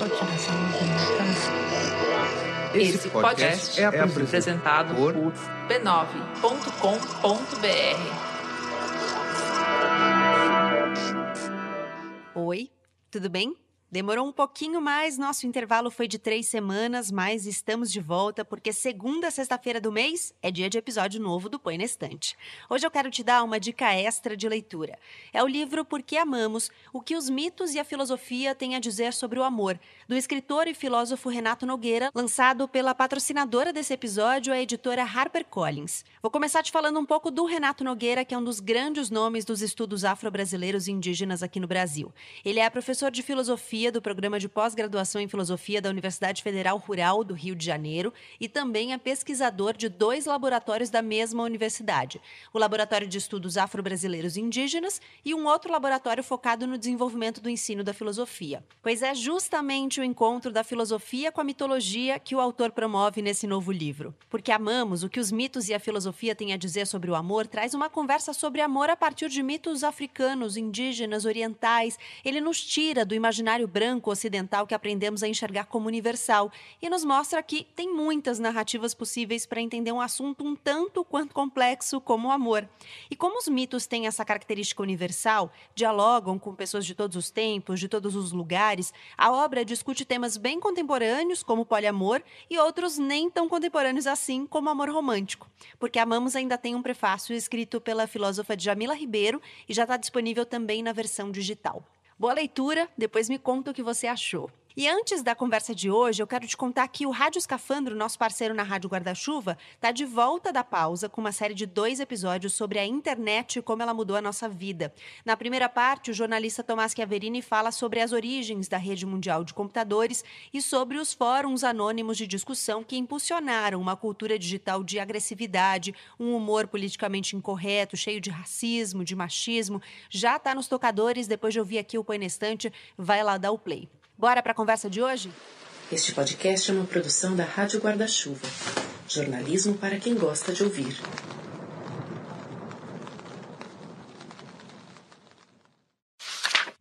Pode tirar essa luz da minha casa? Esse podcast é apresentado por b9.com.br. Oi, tudo bem? Demorou um pouquinho mais, nosso intervalo foi de 3 semanas, mas estamos de volta porque segunda a sexta-feira do mês é dia de episódio novo do Põe na Estante. Hoje eu quero te dar uma dica extra de leitura. É o livro Por que Amamos, o que os mitos e a filosofia têm a dizer sobre o amor, do escritor e filósofo Renato Nogueira, lançado pela patrocinadora desse episódio, a editora HarperCollins. Vou começar te falando um pouco do Renato Nogueira, que é um dos grandes nomes dos estudos afro-brasileiros e indígenas aqui no Brasil. Ele é professor de filosofia do programa de pós-graduação em filosofia da Universidade Federal Rural do Rio de Janeiro e também é pesquisador de 2 laboratórios da mesma universidade, o Laboratório de Estudos Afro-Brasileiros e Indígenas e um outro laboratório focado no desenvolvimento do ensino da filosofia. Pois é justamente o encontro da filosofia com a mitologia que o autor promove nesse novo livro. Porque Amamos, o que os mitos e a filosofia têm a dizer sobre o amor, traz uma conversa sobre amor a partir de mitos africanos, indígenas, orientais. Ele nos tira do imaginário branco ocidental que aprendemos a enxergar como universal e nos mostra que tem muitas narrativas possíveis para entender um assunto um tanto quanto complexo como o amor. E como os mitos têm essa característica universal, dialogam com pessoas de todos os tempos, de todos os lugares, a obra discute temas bem contemporâneos, como o poliamor, e outros nem tão contemporâneos assim, como o amor romântico. Porque Amamos ainda tem um prefácio escrito pela filósofa Djamila Ribeiro e já está disponível também na versão digital. Boa leitura, depois me conta o que você achou. E antes da conversa de hoje, eu quero te contar que o Rádio Escafandro, nosso parceiro na Rádio Guarda-Chuva, está de volta da pausa com uma série de 2 episódios sobre a internet e como ela mudou a nossa vida. Na primeira parte, o jornalista Tomás Chiaverini fala sobre as origens da rede mundial de computadores e sobre os fóruns anônimos de discussão que impulsionaram uma cultura digital de agressividade, um humor politicamente incorreto, cheio de racismo, de machismo. Já está nos tocadores, depois de ouvir aqui o Põe na Estante, vai lá dar o play. Bora para a conversa de hoje? Este podcast é uma produção da Rádio Guarda-Chuva. Jornalismo para quem gosta de ouvir.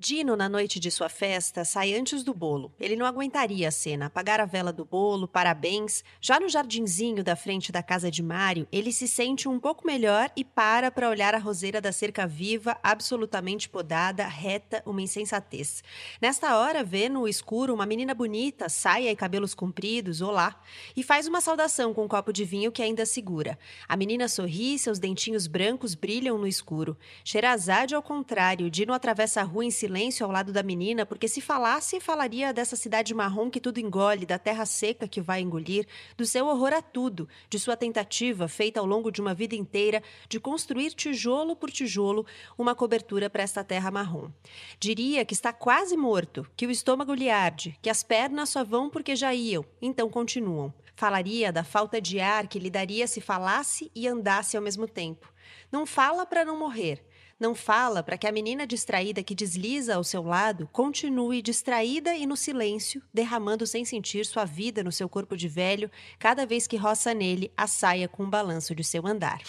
Dino, na noite de sua festa, sai antes do bolo. Ele não aguentaria a cena, apagar a vela do bolo, parabéns. Já no jardinzinho da frente da casa de Mário, ele se sente um pouco melhor e para olhar a roseira da cerca viva, absolutamente podada, reta, uma insensatez. Nesta hora, vê no escuro uma menina bonita, saia e cabelos compridos, olá, e faz uma saudação com um copo de vinho que ainda segura. A menina sorri, seus dentinhos brancos brilham no escuro. Sherazade, ao contrário, Dino atravessa a rua em silêncio ao lado da menina, porque se falasse, falaria dessa cidade marrom que tudo engole, da terra seca que vai engolir, do seu horror a tudo, de sua tentativa, feita ao longo de uma vida inteira, de construir tijolo por tijolo uma cobertura para esta terra marrom. Diria que está quase morto, que o estômago lhe arde, que as pernas só vão porque já iam, então continuam. Falaria da falta de ar que lhe daria se falasse e andasse ao mesmo tempo. Não fala para não morrer. Não fala para que a menina distraída que desliza ao seu lado continue distraída e no silêncio, derramando sem sentir sua vida no seu corpo de velho, cada vez que roça nele a saia com o balanço de seu andar.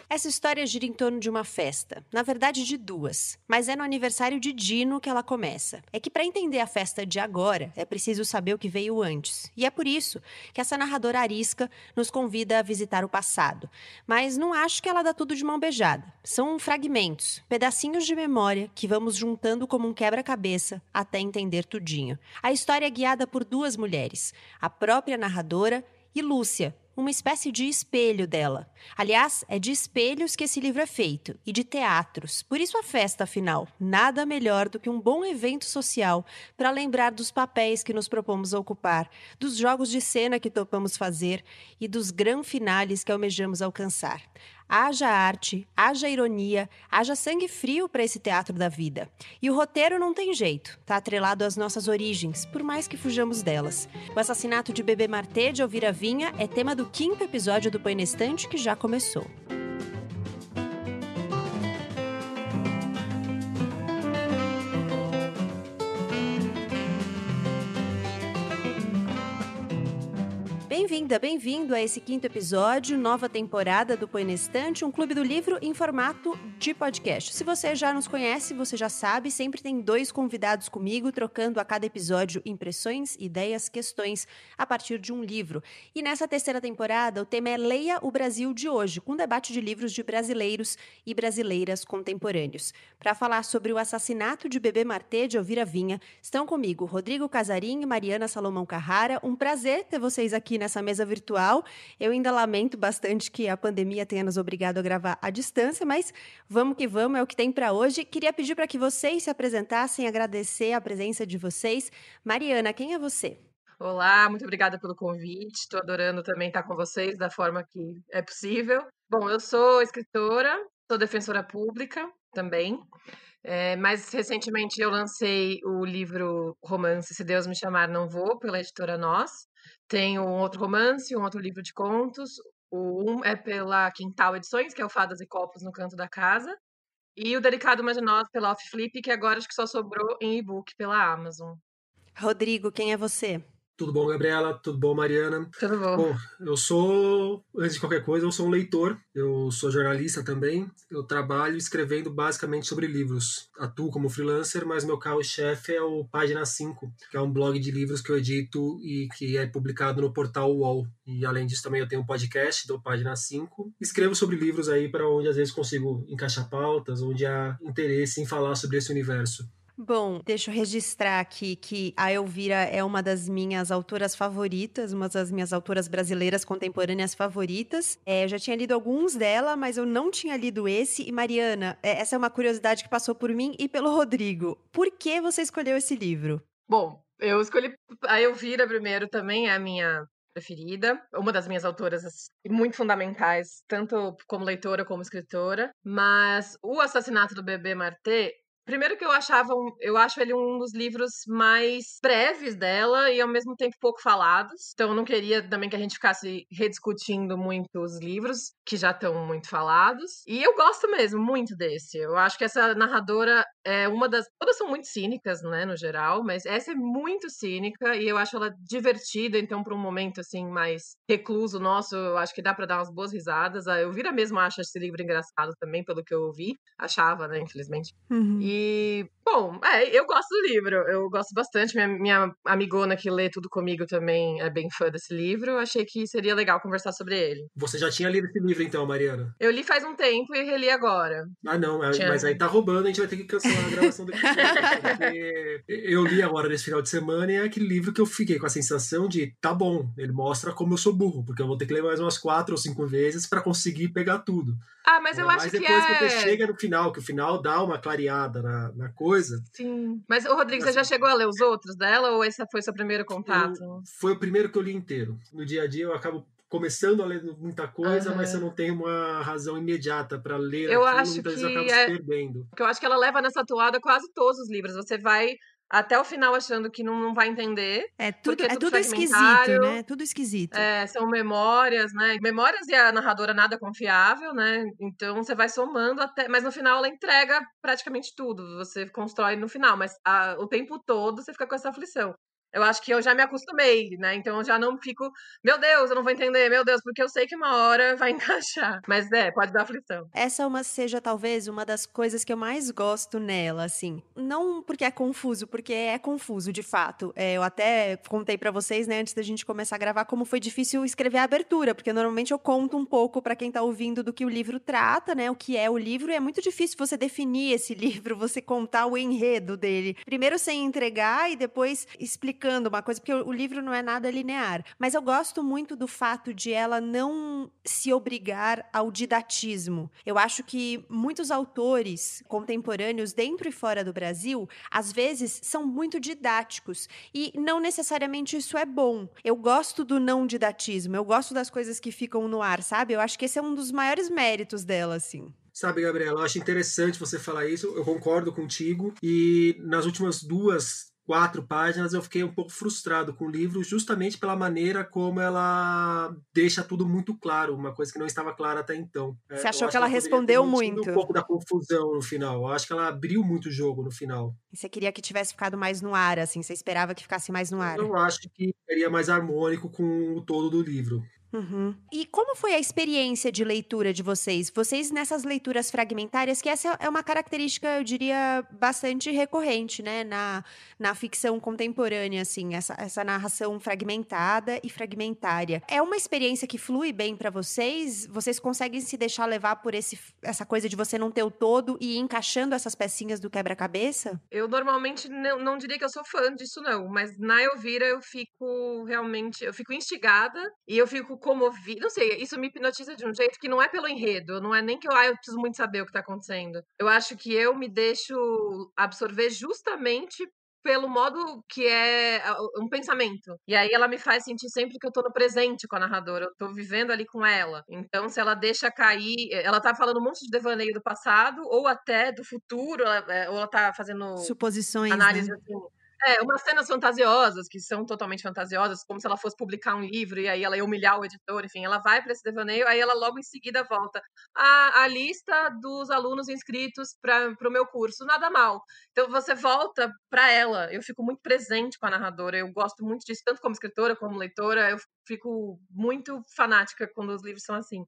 Essa história gira em torno de uma festa, na verdade de 2, mas é no aniversário de Dino que ela começa. É que para entender a festa de agora, é preciso saber o que veio antes. E é por isso que essa narradora arisca nos convida a visitar o passado. Mas não acho que ela dá tudo de mão beijada. São fragmentos, pedacinhos de memória que vamos juntando como um quebra-cabeça até entender tudinho. A história é guiada por 2 mulheres, a própria narradora e Lúcia, uma espécie de espelho dela. Aliás, é de espelhos que esse livro é feito, e de teatros. Por isso a festa, afinal, nada melhor do que um bom evento social para lembrar dos papéis que nos propomos a ocupar, dos jogos de cena que topamos fazer e dos gran finales que almejamos alcançar. Haja arte, haja ironia, haja sangue frio para esse teatro da vida. E o roteiro não tem jeito, tá atrelado às nossas origens, por mais que fujamos delas. O assassinato de Bebê Martê de Elvira Vinha é tema do 5º episódio do Põe na Estante, que já começou. Bem-vinda, bem-vindo a esse 5º episódio, nova temporada do Põe na Estante, um clube do livro em formato de podcast. Se você já nos conhece, você já sabe, sempre tem 2 convidados comigo, trocando a cada episódio impressões, ideias, questões, a partir de um livro. E nessa 3ª temporada, o tema é Leia o Brasil de Hoje, com debate de livros de brasileiros e brasileiras contemporâneos. Para falar sobre o assassinato de Bebê Martê de Elvira Vinha, estão comigo Rodrigo Casarim e Mariana Salomão Carrara. Um prazer ter vocês aqui nessa mesa virtual. Eu ainda lamento bastante que a pandemia tenha nos obrigado a gravar à distância, mas vamos que vamos, é o que tem para hoje. Queria pedir para que vocês se apresentassem, agradecer a presença de vocês. Mariana, quem é você? Olá, muito obrigada pelo convite. Estou adorando também estar com vocês da forma que é possível. Bom, eu sou escritora, sou defensora pública também. Mais recentemente eu lancei o livro romance Se Deus Me Chamar Não Vou, pela editora Nós. Tenho um outro romance, um outro livro de contos. Um é pela Quintal Edições, que é o Fadas e Copos no Canto da Casa. E o Delicado Uma de Nós, pela Off Flip, que agora acho que só sobrou em e-book pela Amazon. Rodrigo, quem é você? Tudo bom, Gabriela? Tudo bom, Mariana? Tudo bom. Bom, eu sou, antes de qualquer coisa, eu sou um leitor, eu sou jornalista também, eu trabalho escrevendo basicamente sobre livros. Atuo como freelancer, mas meu carro-chefe é o Página 5, que é um blog de livros que eu edito e que é publicado no portal UOL. E além disso também eu tenho um podcast do Página 5. Escrevo sobre livros aí para onde às vezes consigo encaixar pautas, onde há interesse em falar sobre esse universo. Bom, deixa eu registrar aqui que a Elvira é uma das minhas autoras favoritas, uma das minhas autoras brasileiras contemporâneas favoritas. Eu já tinha lido alguns dela, mas eu não tinha lido esse. E Mariana, essa é uma curiosidade que passou por mim e pelo Rodrigo. Por que você escolheu esse livro? Bom, eu escolhi a Elvira primeiro, também é a minha preferida, uma das minhas autoras muito fundamentais, tanto como leitora como escritora. Mas o Assassinato do Bebê Martê, primeiro que eu acho ele um dos livros mais breves dela e ao mesmo tempo pouco falados. Então eu não queria também que a gente ficasse rediscutindo muito os livros que já estão muito falados. E eu gosto mesmo muito desse. Eu acho que essa narradora é todas são muito cínicas, né, no geral, mas essa é muito cínica e eu acho ela divertida, então para um momento assim mais recluso nosso, eu acho que dá para dar umas boas risadas. A Elvira mesmo acha esse livro engraçado também, pelo que eu ouvi. Achava, né, infelizmente. E, bom, eu gosto do livro, eu gosto bastante. Minha amigona que lê tudo comigo também é bem fã desse livro. Eu achei que seria legal conversar sobre ele. Você já tinha lido esse livro então, Mariana? Eu li faz um tempo e reli agora. Ah, não, mas aí tá roubando, a gente vai ter que cancelar a gravação daqui. Porque eu li agora nesse final de semana e é aquele livro que eu fiquei com a sensação de, tá bom, ele mostra como eu sou burro, porque eu vou ter que ler mais umas 4 ou 5 vezes pra conseguir pegar tudo. Ah, mas eu acho que depois que você chega no final, que o final dá uma clareada na coisa. Sim. Mas, Rodrigo, você já chegou a ler os outros dela ou esse foi seu primeiro contato? Foi o primeiro que eu li inteiro. No dia a dia eu acabo começando a ler muita coisa, mas eu não tenho uma razão imediata para ler eu aquilo, acho muitas que vezes eu acabo se perdendo. Porque eu acho que ela leva nessa toada quase todos os livros. Você vai até o final achando que não vai entender. É tudo esquisito, né? Tudo esquisito. São memórias, né? Memórias e a narradora nada confiável, né? Então você vai somando até... Mas no final ela entrega praticamente tudo. Você constrói no final, mas o tempo todo você fica com essa aflição. Eu acho que eu já me acostumei, né? Então eu já não fico, meu Deus, eu não vou entender, meu Deus, porque eu sei que uma hora vai encaixar. Mas pode dar aflição. Essa seja talvez uma das coisas que eu mais gosto nela, assim. Não porque é confuso, porque é confuso, de fato. Eu até contei pra vocês, né, antes da gente começar a gravar, como foi difícil escrever a abertura, porque normalmente eu conto um pouco pra quem tá ouvindo do que o livro trata, né, o que é o livro, e é muito difícil você definir esse livro, você contar o enredo dele. Primeiro sem entregar e depois explicar uma coisa, porque o livro não é nada linear. Mas eu gosto muito do fato de ela não se obrigar ao didatismo. Eu acho que muitos autores contemporâneos, dentro e fora do Brasil, às vezes são muito didáticos. E não necessariamente isso é bom. Eu gosto do não didatismo, eu gosto das coisas que ficam no ar, sabe? Eu acho que esse é um dos maiores méritos dela, assim. Sabe, Gabriela, eu acho interessante você falar isso, eu concordo contigo. E nas últimas 2 4 páginas eu fiquei um pouco frustrado com o livro, justamente pela maneira como ela deixa tudo muito claro, uma coisa que não estava clara até então. Você achou que ela ela poderia ter respondeu mantido muito? um pouco da confusão no final. Eu acho que ela abriu muito o jogo no final. E você queria que tivesse ficado mais no ar, assim, você esperava que ficasse mais no ar? Eu acho que seria mais harmônico com o todo do livro. Uhum. E como foi a experiência de leitura de vocês? Vocês nessas leituras fragmentárias, que essa é uma característica, eu diria, bastante recorrente, né? Na ficção contemporânea, assim, essa narração fragmentada e fragmentária. É uma experiência que flui bem pra vocês? Vocês conseguem se deixar levar por essa coisa de você não ter o todo e ir encaixando essas pecinhas do quebra-cabeça? Eu normalmente não diria que eu sou fã disso, não, mas na Elvira eu fico realmente, eu fico instigada e eu fico comovida, não sei, isso me hipnotiza de um jeito que não é pelo enredo, não é nem que eu preciso muito saber o que tá acontecendo. Eu acho que eu me deixo absorver justamente pelo modo que é um pensamento. E aí ela me faz sentir sempre que eu tô no presente com a narradora, eu tô vivendo ali com ela. Então, se ela deixa cair, ela tá falando um monte de devaneio do passado, ou até do futuro, ou ela tá fazendo Suposições, análise né? assim. Umas cenas fantasiosas, que são totalmente fantasiosas, como se ela fosse publicar um livro e aí ela ia humilhar o editor, enfim, ela vai para esse devaneio, aí ela logo em seguida volta. A lista dos alunos inscritos para o meu curso, nada mal. Então você volta para ela, eu fico muito presente com a narradora, eu gosto muito disso, tanto como escritora como leitora, eu fico muito fanática quando os livros são assim.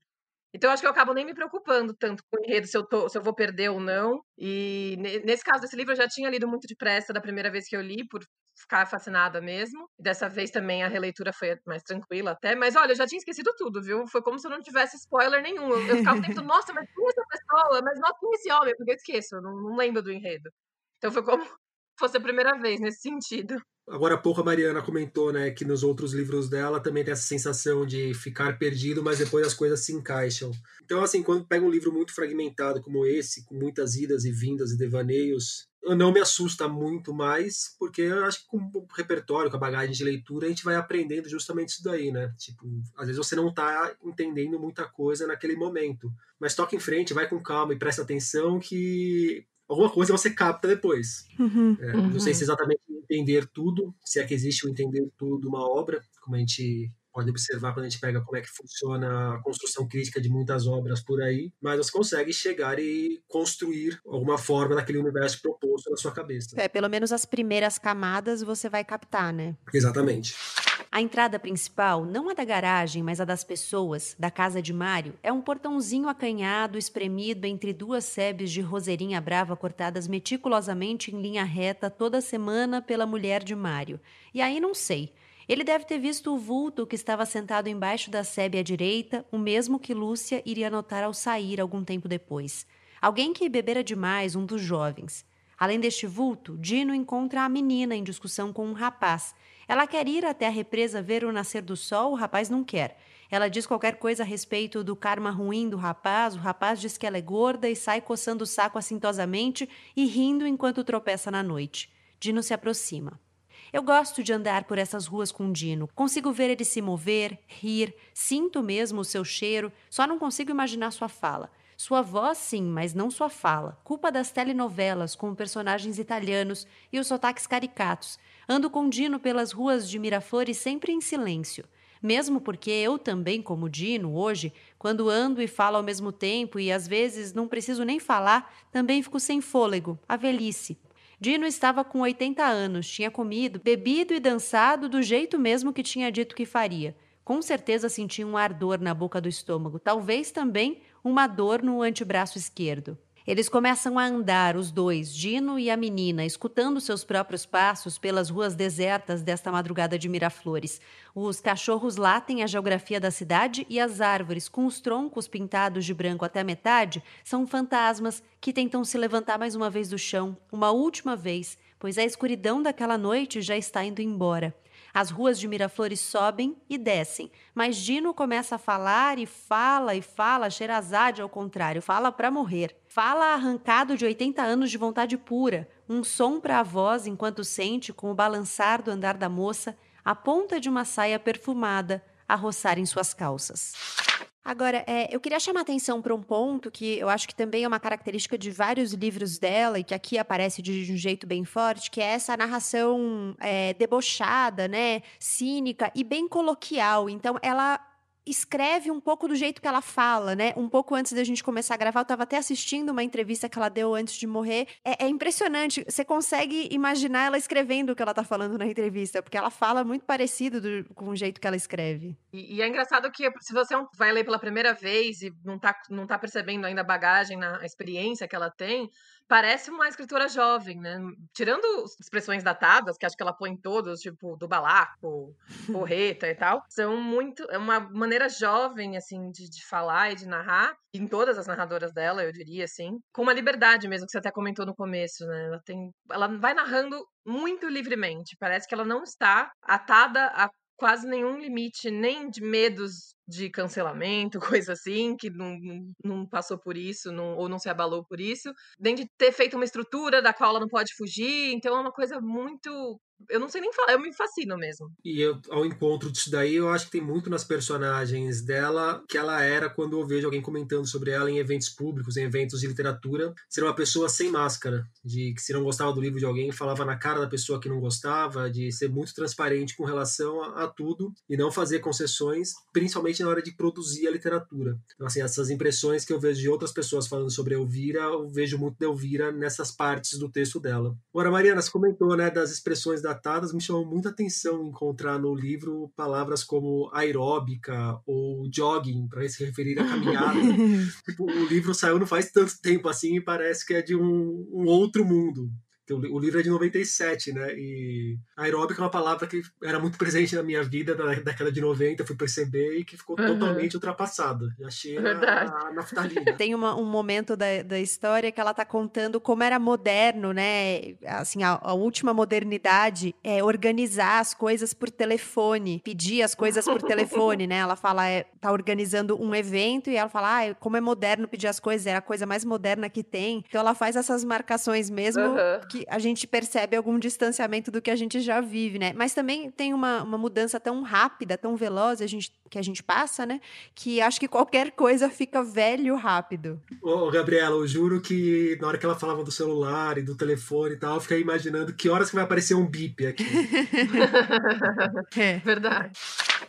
Então, eu acho que eu acabo nem me preocupando tanto com o enredo, se eu vou perder ou não. E nesse caso desse livro, eu já tinha lido muito depressa da primeira vez que eu li, por ficar fascinada mesmo. E dessa vez também a releitura foi mais tranquila até. Mas olha, eu já tinha esquecido tudo, viu? Foi como se eu não tivesse spoiler nenhum. Eu ficava pensando, nossa, mas quem é essa pessoa? Mas nossa, quem é esse homem? Porque eu esqueço, eu não lembro do enredo. Então foi como se fosse a primeira vez nesse sentido. Agora há pouco a Mariana comentou, né, que nos outros livros dela também tem essa sensação de ficar perdido, mas depois as coisas se encaixam. Então, assim, quando pega um livro muito fragmentado como esse, com muitas idas e vindas e devaneios, eu não me assusta muito mais, porque eu acho que com o repertório, com a bagagem de leitura, a gente vai aprendendo justamente isso daí, né? Tipo, às vezes você não tá entendendo muita coisa naquele momento, mas toca em frente, vai com calma e presta atenção que alguma coisa você capta depois. Não sei se exatamente entender tudo, se é que existe o entender tudo de uma obra, como a gente pode observar quando a gente pega como é que funciona a construção crítica de muitas obras por aí, mas você consegue chegar e construir alguma forma daquele universo proposto na sua cabeça. Pelo menos as primeiras camadas você vai captar, né? Exatamente. A entrada principal, não a da garagem, mas a das pessoas, da casa de Mário, é um portãozinho acanhado, espremido entre duas sebes de roseirinha brava cortadas meticulosamente em linha reta toda semana pela mulher de Mário. E aí não sei. Ele deve ter visto o vulto que estava sentado embaixo da sebe à direita, o mesmo que Lúcia iria notar ao sair algum tempo depois. Alguém que bebera demais, um dos jovens. Além deste vulto, Dino encontra a menina em discussão com um rapaz. Ela quer ir até a represa ver o nascer do sol, o rapaz não quer. Ela diz qualquer coisa a respeito do karma ruim do rapaz, o rapaz diz que ela é gorda e sai coçando o saco assintosamente e rindo enquanto tropeça na noite. Dino se aproxima. Eu gosto de andar por essas ruas com Dino. Consigo ver ele se mover, rir, sinto mesmo o seu cheiro, só não consigo imaginar sua fala. Sua voz, sim, mas não sua fala. Culpa das telenovelas com personagens italianos e os sotaques caricatos. Ando com Dino pelas ruas de Miraflores sempre em silêncio. Mesmo porque eu também, como Dino, hoje, quando ando e falo ao mesmo tempo e às vezes não preciso nem falar, também fico sem fôlego, a velhice. Dino estava com 80 anos, tinha comido, bebido e dançado do jeito mesmo que tinha dito que faria. Com certeza sentia um ardor na boca do estômago, talvez também uma dor no antebraço esquerdo. Eles começam a andar, os dois, Dino e a menina, escutando seus próprios passos pelas ruas desertas desta madrugada de Miraflores. Os cachorros latem a geografia da cidade e as árvores, com os troncos pintados de branco até a metade, são fantasmas que tentam se levantar mais uma vez do chão, uma última vez, pois a escuridão daquela noite já está indo embora. As ruas de Miraflores sobem e descem, mas Dino começa a falar e fala, Sherazade ao contrário, fala para morrer. Fala arrancado de 80 anos de vontade pura, um som para a voz enquanto sente, com o balançar do andar da moça, a ponta de uma saia perfumada a roçar em suas calças. Agora, eu queria chamar atenção para um ponto que eu acho que também é uma característica de vários livros dela e que aqui aparece de um jeito bem forte, que é essa narração debochada, né, cínica e bem coloquial. Então, ela escreve um pouco do jeito que ela fala, né? Um pouco antes da gente começar a gravar, eu estava até assistindo uma entrevista que ela deu antes de morrer. É impressionante, você consegue imaginar ela escrevendo o que ela tá falando na entrevista, porque ela fala muito parecido com o jeito que ela escreve. E é engraçado que se você vai ler pela primeira vez e não tá percebendo ainda a bagagem, a experiência que ela tem, parece uma escritora jovem, né? Tirando expressões datadas, que acho que ela põe em todos, tipo, do balaco, porreta e tal, é uma maneira jovem, assim, de falar e de narrar, em todas as narradoras dela, eu diria, assim, com uma liberdade mesmo, que você até comentou no começo, né? Ela vai narrando muito livremente, parece que ela não está atada a quase nenhum limite, nem de medos de cancelamento, coisa assim, que não passou por isso, ou não se abalou por isso, nem de ter feito uma estrutura da qual ela não pode fugir, então é uma coisa muito... Eu não sei nem falar, eu me fascino mesmo. E ao encontro disso daí, eu acho que tem muito nas personagens dela que ela era quando eu vejo alguém comentando sobre ela em eventos públicos, em eventos de literatura, ser uma pessoa sem máscara, de que se não gostava do livro de alguém, falava na cara da pessoa que não gostava, de ser muito transparente com relação a tudo e não fazer concessões, principalmente na hora de produzir a literatura. Então, assim, essas impressões que eu vejo de outras pessoas falando sobre a Elvira, eu vejo muito da Elvira nessas partes do texto dela. Agora, Mariana, você comentou, né, das expressões datadas, me chamou muita atenção encontrar no livro palavras como aeróbica ou jogging, para se referir à caminhada. Tipo, o livro saiu não faz tanto tempo assim e parece que é de um outro mundo. O livro é de 97, né? E aeróbica é uma palavra que era muito presente na minha vida na década de 90, fui perceber, e que ficou totalmente ultrapassada. Já cheira a naftalina. Tem um momento da história que ela tá contando como era moderno, né? Assim, a última modernidade é organizar as coisas por telefone, pedir as coisas por telefone, né? Ela fala, tá organizando um evento e ela fala, como é moderno pedir as coisas, é a coisa mais moderna que tem. Então ela faz essas marcações mesmo, que a gente percebe algum distanciamento do que a gente já vive, né? Mas também tem uma mudança tão rápida, tão veloz que a gente passa, né? Que acho que qualquer coisa fica velho rápido. Ô, Gabriela, eu juro que na hora que ela falava do celular e do telefone e tal, eu fiquei imaginando que horas que vai aparecer um bip aqui. Verdade.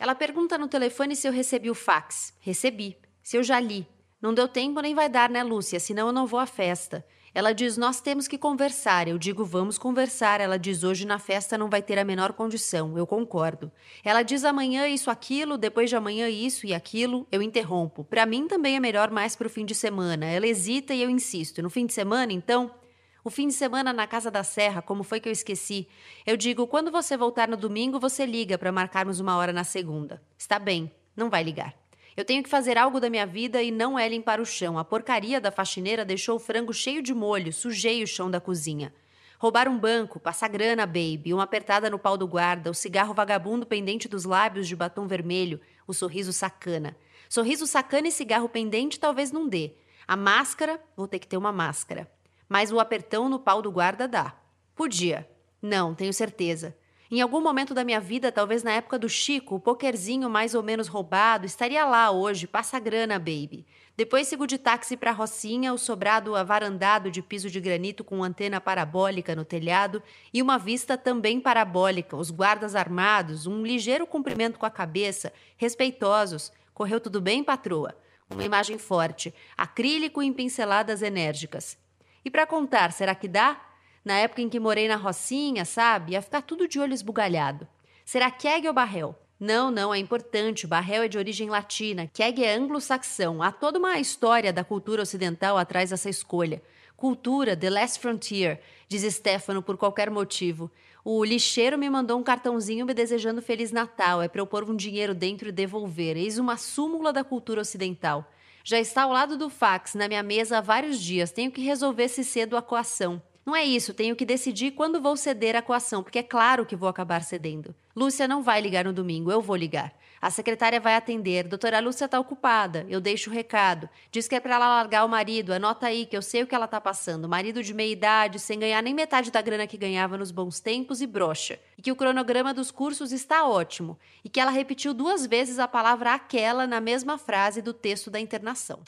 Ela pergunta no telefone se eu recebi o fax. Recebi. Se eu já li. Não deu tempo nem vai dar, né, Lúcia? Senão eu não vou à festa. Ela diz, nós temos que conversar. Eu digo, vamos conversar. Ela diz, hoje na festa não vai ter a menor condição. Eu concordo. Ela diz, amanhã isso, aquilo, depois de amanhã isso e aquilo. Eu interrompo. Para mim também é melhor mais pro fim de semana. Ela hesita e eu insisto. No fim de semana, então? O fim de semana na Casa da Serra, como foi que eu esqueci? Eu digo, quando você voltar no domingo, você liga para marcarmos uma hora na segunda. Está bem, não vai ligar. Eu tenho que fazer algo da minha vida e não é limpar o chão. A porcaria da faxineira deixou o frango cheio de molho, sujei o chão da cozinha. Roubar um banco, passar grana, baby, uma apertada no pau do guarda, o cigarro vagabundo pendente dos lábios de batom vermelho, o sorriso sacana. Sorriso sacana e cigarro pendente talvez não dê. A máscara, vou ter que ter uma máscara. Mas o apertão no pau do guarda dá. Podia. Não, tenho certeza. Em algum momento da minha vida, talvez na época do Chico, o pokerzinho mais ou menos roubado, estaria lá hoje, passa grana, baby. Depois sigo de táxi pra Rocinha, o sobrado avarandado de piso de granito com antena parabólica no telhado e uma vista também parabólica, os guardas armados, um ligeiro cumprimento com a cabeça, respeitosos. Correu tudo bem, patroa? Uma imagem forte, acrílico em pinceladas enérgicas. E pra contar, será que dá? Na época em que morei na Rocinha, sabe? Ia ficar tudo de olho esbugalhado. Será Keg ou Barrel? Não, é importante. Barrel é de origem latina. Keg é anglo-saxão. Há toda uma história da cultura ocidental atrás dessa escolha. Cultura, the last frontier, diz Stefano por qualquer motivo. O lixeiro me mandou um cartãozinho me desejando Feliz Natal. É para eu pôr um dinheiro dentro e devolver. Eis uma súmula da cultura ocidental. Já está ao lado do fax, na minha mesa há vários dias. Tenho que resolver se cedo a coação. Não é isso, tenho que decidir quando vou ceder à coação, porque é claro que vou acabar cedendo. Lúcia não vai ligar no domingo, eu vou ligar. A secretária vai atender. Doutora Lúcia está ocupada. Eu deixo o recado. Diz que é para ela largar o marido. Anota aí que eu sei o que ela tá passando. Marido de meia idade, sem ganhar nem metade da grana que ganhava nos bons tempos e broxa. E que o cronograma dos cursos está ótimo. E que ela repetiu 2 vezes a palavra aquela na mesma frase do texto da internação.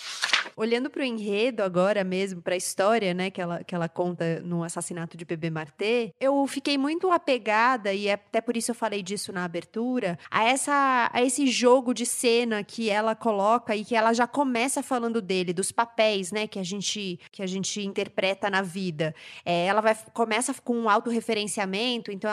Olhando para o enredo agora mesmo, para a história, né, que ela conta no assassinato de Bebê Martê, eu fiquei muito apegada, e até por isso eu falei disso na abertura, a esse jogo de cena que ela coloca e que ela já começa falando dele, dos papéis, né, que a gente interpreta na vida. Ela começa com um autorreferenciamento, então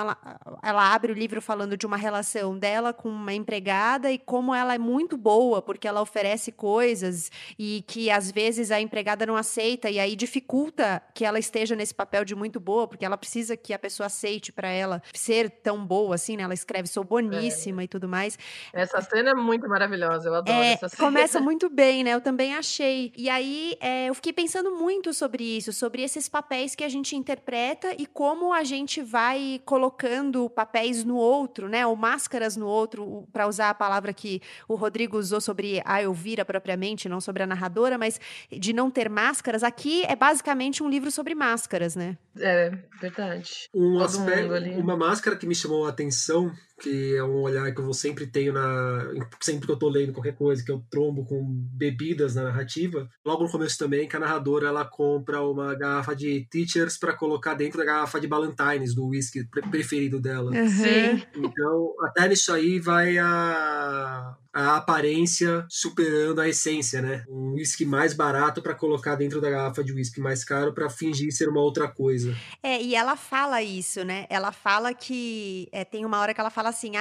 ela abre o livro falando de uma relação dela com uma empregada e como ela é muito boa, porque ela oferece coisas e que às vezes a empregada não aceita e aí dificulta que ela esteja nesse papel de muito boa, porque ela precisa que a pessoa aceite para ela ser tão boa assim, né? Ela escreve sou boníssima e tudo mais. Essa cena é muito maravilhosa, eu adoro essa cena. Começa muito bem, né? Eu também achei. E aí eu fiquei pensando muito sobre isso, sobre esses papéis que a gente interpreta e como a gente vai colocando papéis no outro, né? Ou máscaras no outro, para usar a palavra que o Rodrigo usou sobre a Elvira propriamente, não sobre a narradora, mas de não ter máscaras. Aqui é basicamente um livro sobre máscaras, né? É, verdade. Uma máscara que me chamou a atenção, que é um olhar que eu sempre tenho sempre que eu tô lendo qualquer coisa, que eu trombo com bebidas na narrativa, logo no começo também, que a narradora ela compra uma garrafa de Teachers para colocar dentro da garrafa de Ballantines, do whisky preferido dela. Sim. Então, até nisso aí vai a aparência superando a essência, né? Um whisky mais barato para colocar dentro da garrafa de whisky mais caro para fingir ser uma outra coisa. E ela fala isso, né? Ela fala que tem uma hora que ela fala assim,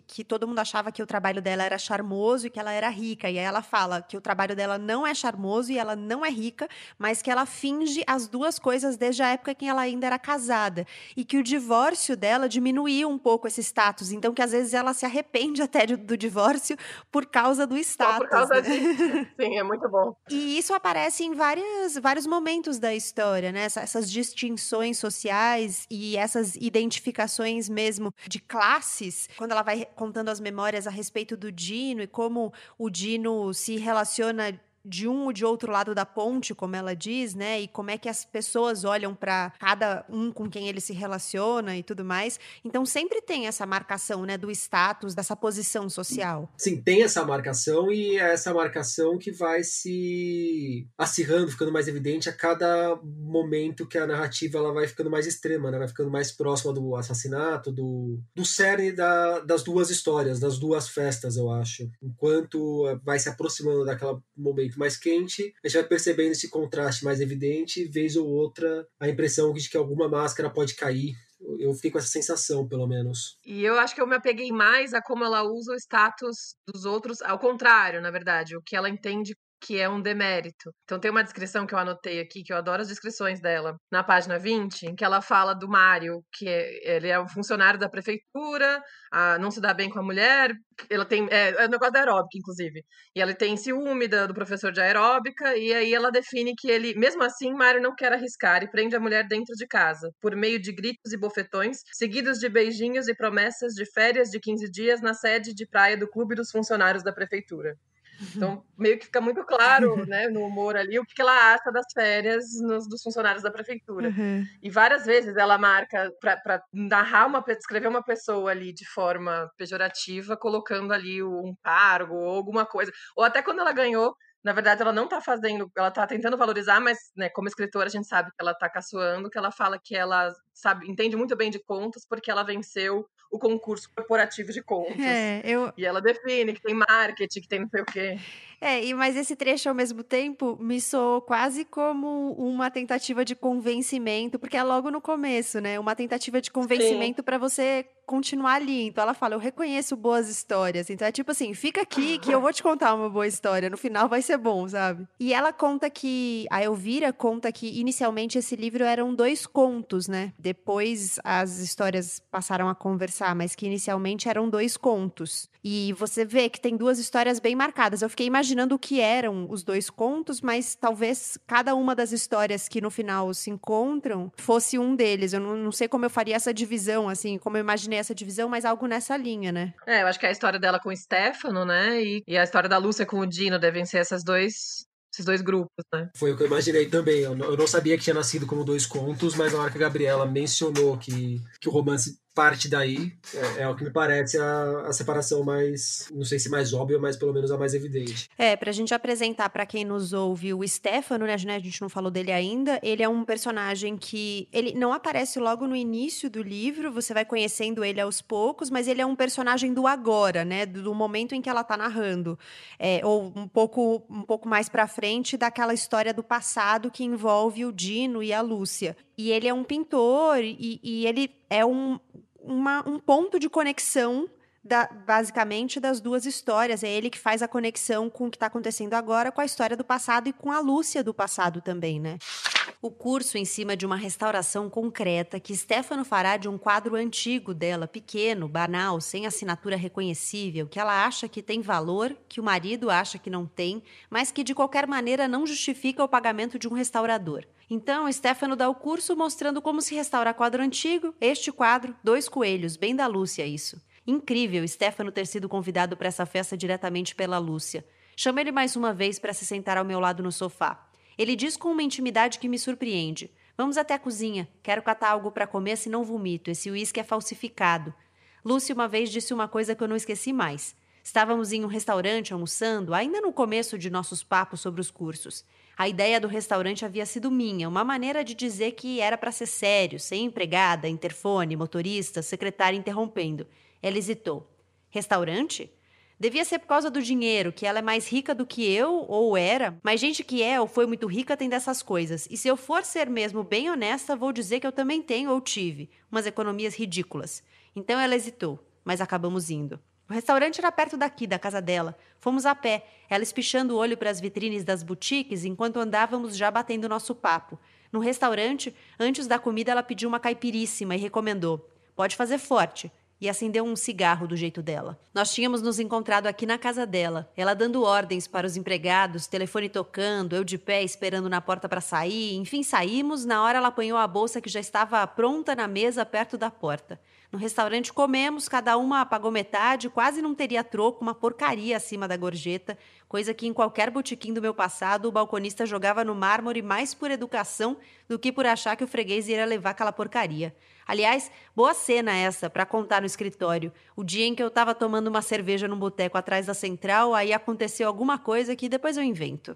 que todo mundo achava que o trabalho dela era charmoso e que ela era rica. E aí ela fala que o trabalho dela não é charmoso e ela não é rica, mas que ela finge as 2 coisas desde a época que ela ainda era casada. E que o divórcio dela diminuiu um pouco esse status. Então que às vezes ela se arrepende até do divórcio por causa do status. Só por causa né? disso. Sim, é muito bom. E isso aparece em vários momentos da história, né? Essas distinções sociais e essas identificações mesmo de classes, quando ela vai contando as memórias a respeito do Dino e como o Dino se relaciona de um ou de outro lado da ponte, como ela diz, né? E como é que as pessoas olham para cada um com quem ele se relaciona e tudo mais. Então sempre tem essa marcação, né, do status, dessa posição social. Sim, tem essa marcação e é essa marcação que vai se acirrando, ficando mais evidente a cada momento que a narrativa ela vai ficando mais extrema, né? Vai ficando mais próxima do assassinato, do cerne das 2 histórias, das 2 festas, eu acho. Enquanto vai se aproximando daquele momento mais quente, a gente vai percebendo esse contraste mais evidente, vez ou outra a impressão de que alguma máscara pode cair. Eu fiquei com essa sensação, pelo menos. E eu acho que eu me apeguei mais a como ela usa o status dos outros, ao contrário, na verdade, o que ela entende que é um demérito. Então tem uma descrição que eu anotei aqui, que eu adoro as descrições dela, na página 20, em que ela fala do Mário, que ele é um funcionário da prefeitura, não se dá bem com a mulher, ela tem, é um negócio da aeróbica, inclusive, e ela tem ciúme do professor de aeróbica, e aí ela define que ele, mesmo assim, Mário não quer arriscar e prende a mulher dentro de casa, por meio de gritos e bofetões, seguidos de beijinhos e promessas de férias de 15 dias na sede de praia do clube dos funcionários da prefeitura. Então, meio que fica muito claro, né, no humor ali, o que ela acha das férias dos funcionários da prefeitura. Uhum. E várias vezes ela marca para narrar descrever uma pessoa ali de forma pejorativa, colocando ali um cargo ou alguma coisa. Ou até quando ela ganhou, na verdade, ela não tá fazendo, ela tá tentando valorizar, mas, né, como escritora, a gente sabe que ela tá caçoando, que ela fala que ela entende muito bem de contas porque ela venceu o concurso corporativo de contas. E ela define que tem marketing, que tem não sei o quê. Mas esse trecho, ao mesmo tempo, me soou quase como uma tentativa de convencimento, porque é logo no começo, né? Uma tentativa de convencimento para você continuar ali. Então ela fala, eu reconheço boas histórias. Então é tipo assim, fica aqui que eu vou te contar uma boa história. No final vai ser bom, sabe? E ela conta que, a Elvira conta que inicialmente esse livro eram 2 contos, né? Depois as histórias passaram a conversar, mas que inicialmente eram 2 contos. E você vê que tem 2 histórias bem marcadas. Eu fiquei imaginando o que eram os 2 contos, mas talvez cada uma das histórias que no final se encontram fosse um deles. Eu não sei como eu faria essa divisão, assim, como eu imaginei essa divisão, mas algo nessa linha, né? Eu acho que a história dela com o Stefano, né? E a história da Lúcia com o Dino devem ser esses dois grupos, né? Foi o que eu imaginei também. Eu não sabia que tinha nascido como 2 contos, mas na hora que a Gabriela mencionou que o romance parte daí, é o que me parece a separação mais, não sei se mais óbvia, mas pelo menos a mais evidente. Pra gente apresentar pra quem nos ouve o Stefano, né, a gente não falou dele ainda, ele é um personagem que, ele não aparece logo no início do livro, você vai conhecendo ele aos poucos, mas ele é um personagem do agora, né, do momento em que ela tá narrando, ou um pouco mais pra frente daquela história do passado que envolve o Dino e a Lúcia. E ele é um pintor e ele é um ponto de conexão basicamente das 2 histórias. É ele que faz a conexão com o que está acontecendo agora com a história do passado e com a Lúcia do passado também, né? O curso em cima de uma restauração concreta que Stefano fará de um quadro antigo dela, pequeno, banal, sem assinatura reconhecível, que ela acha que tem valor, que o marido acha que não tem, mas que de qualquer maneira não justifica o pagamento de um restaurador. Então, Stefano dá o curso mostrando como se restaura quadro antigo, este quadro, 2 coelhos, bem da Lúcia isso. Incrível Stefano ter sido convidado para essa festa diretamente pela Lúcia. Chamo ele mais uma vez para se sentar ao meu lado no sofá. Ele diz com uma intimidade que me surpreende. Vamos até a cozinha. Quero catar algo para comer, senão vomito. Esse uísque é falsificado. Lúcia uma vez disse uma coisa que eu não esqueci mais. Estávamos em um restaurante almoçando, ainda no começo de nossos papos sobre os cursos. A ideia do restaurante havia sido minha, uma maneira de dizer que era para ser sério, sem empregada, interfone, motorista, secretária interrompendo. Ela hesitou. Restaurante? Devia ser por causa do dinheiro, que ela é mais rica do que eu, ou era. Mas gente que é ou foi muito rica tem dessas coisas. E se eu for ser mesmo bem honesta, vou dizer que eu também tenho ou tive umas economias ridículas. Então ela hesitou, mas acabamos indo. O restaurante era perto daqui, da casa dela. Fomos a pé, ela espichando o olho para as vitrines das boutiques, enquanto andávamos já batendo nosso papo. No restaurante, antes da comida, ela pediu uma caipiríssima e recomendou: pode fazer forte. E acendeu um cigarro do jeito dela. Nós tínhamos nos encontrado aqui na casa dela, ela dando ordens para os empregados, telefone tocando, eu de pé esperando na porta para sair. Enfim, saímos, na hora ela apanhou a bolsa que já estava pronta na mesa perto da porta. No restaurante comemos, cada uma pagou metade, quase não teria troco, uma porcaria acima da gorjeta, coisa que em qualquer botequim do meu passado o balconista jogava no mármore mais por educação do que por achar que o freguês iria levar aquela porcaria. Aliás, boa cena essa para contar no escritório. O dia em que eu estava tomando uma cerveja num boteco atrás da central, aí aconteceu alguma coisa que depois eu invento.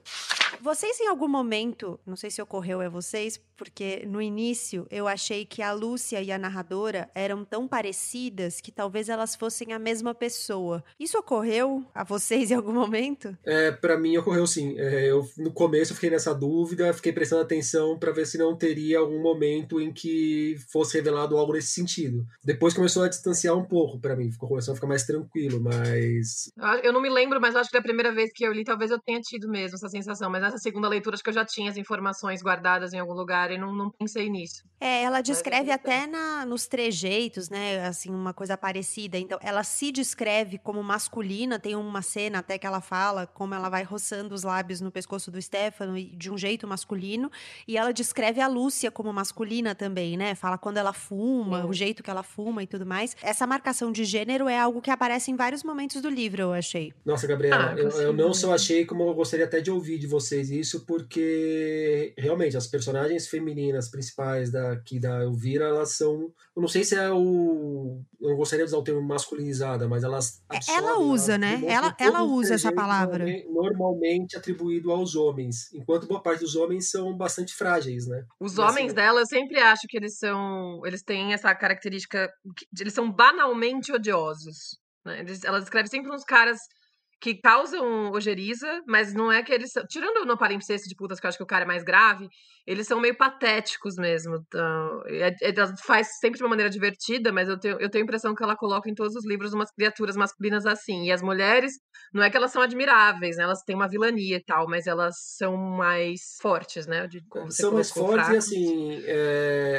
Vocês em algum momento, não sei se ocorreu a vocês, porque no início eu achei que a Lúcia e a narradora eram tão parecidas que talvez elas fossem a mesma pessoa. Isso ocorreu a vocês em algum momento? Pra mim ocorreu sim. No começo eu fiquei nessa dúvida, fiquei prestando atenção pra ver se não teria algum momento em que fosse revelado algo nesse sentido. Depois começou a distanciar um pouco pra mim, começou a ficar mais tranquilo, mas... Eu não me lembro, mas acho que da primeira vez que eu li, talvez eu tenha tido mesmo essa sensação. Mas nessa segunda leitura, acho que eu já tinha as informações guardadas em algum lugar e não pensei nisso. Ela descreve até nos trejeitos, né, assim, uma coisa parecida. Então, ela se descreve como masculina, tem uma cena até que ela fala como ela vai roçando os lábios no pescoço do Stefano de um jeito masculino, e ela descreve a Lúcia como masculina também, né, fala quando ela fuma, o jeito que ela fuma e tudo mais. Essa marcação de gênero é algo que aparece em vários momentos do livro, eu achei. Nossa, Gabriela, eu não só achei, como eu gostaria até de ouvir de vocês isso, porque realmente as personagens femininas principais aqui da Elvira, elas são, eu não sei se eu não gostaria de usar o termo masculinizada, mas elas absorvem, ela usa, né? Ela usa essa palavra. Normalmente atribuído aos homens, enquanto boa parte dos homens são bastante frágeis, né? Os homens dela, eu sempre acho que eles têm essa característica, eles são banalmente odiosos, né? Ela descreve sempre uns caras que causam ojeriza, mas não é que eles são... Tirando no Palimpsesto de Putas, que eu acho que o cara é mais grave, eles são meio patéticos mesmo. Então, ela faz sempre de uma maneira divertida, mas eu tenho a impressão que ela coloca em todos os livros umas criaturas masculinas assim. E as mulheres, não é que elas são admiráveis, né? Elas têm uma vilania e tal, mas elas são mais fortes, né? Como você São mais colocou, fortes e fracos. assim,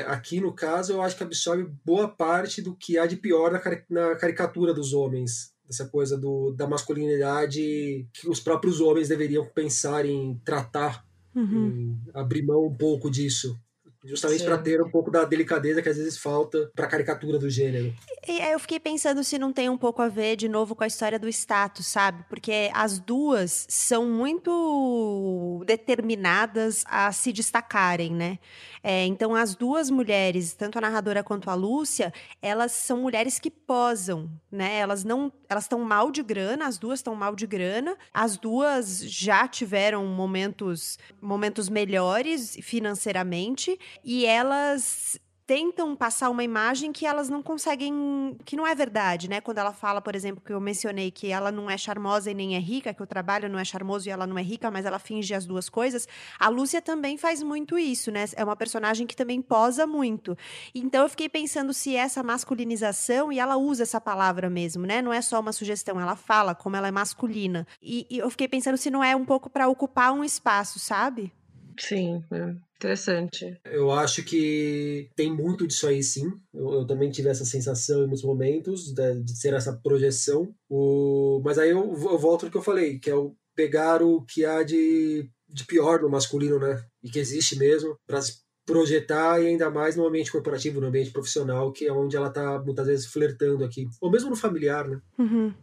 aqui no caso eu acho que absorve boa parte do que há de pior na caricatura dos homens. Essa coisa da masculinidade que os próprios homens deveriam pensar em tratar, em abrir mão um pouco disso. Justamente para Sim. ter um pouco da delicadeza que às vezes falta para a caricatura do gênero. E aí eu fiquei pensando se não tem um pouco a ver, de novo, com a história do status, sabe? Porque as duas são muito determinadas a se destacarem, né? Então, as duas mulheres, tanto a narradora quanto a Lúcia, elas são mulheres que posam, né? Elas estão mal de grana, as duas estão mal de grana. As duas já tiveram momentos melhores financeiramente e elas tentam passar uma imagem que elas não conseguem, que não é verdade, né? Quando ela fala, por exemplo, que eu mencionei que ela não é charmosa e nem é rica, que o trabalho não é charmoso e ela não é rica, mas ela finge as duas coisas, a Lúcia também faz muito isso, né? É uma personagem que também posa muito. Então eu fiquei pensando se essa masculinização, e ela usa essa palavra mesmo, né? Não é só uma sugestão, ela fala como ela é masculina. E eu fiquei pensando se não é um pouco para ocupar um espaço, sabe? Sim, interessante. Eu acho que tem muito disso aí, sim. Eu também tive essa sensação em muitos momentos de ser essa projeção. Mas aí eu volto ao que eu falei, que é o pegar o que há de pior no masculino, né? E que existe mesmo, para projetar e ainda mais no ambiente corporativo, no ambiente profissional, que é onde ela está muitas vezes flertando aqui. Ou mesmo no familiar, né?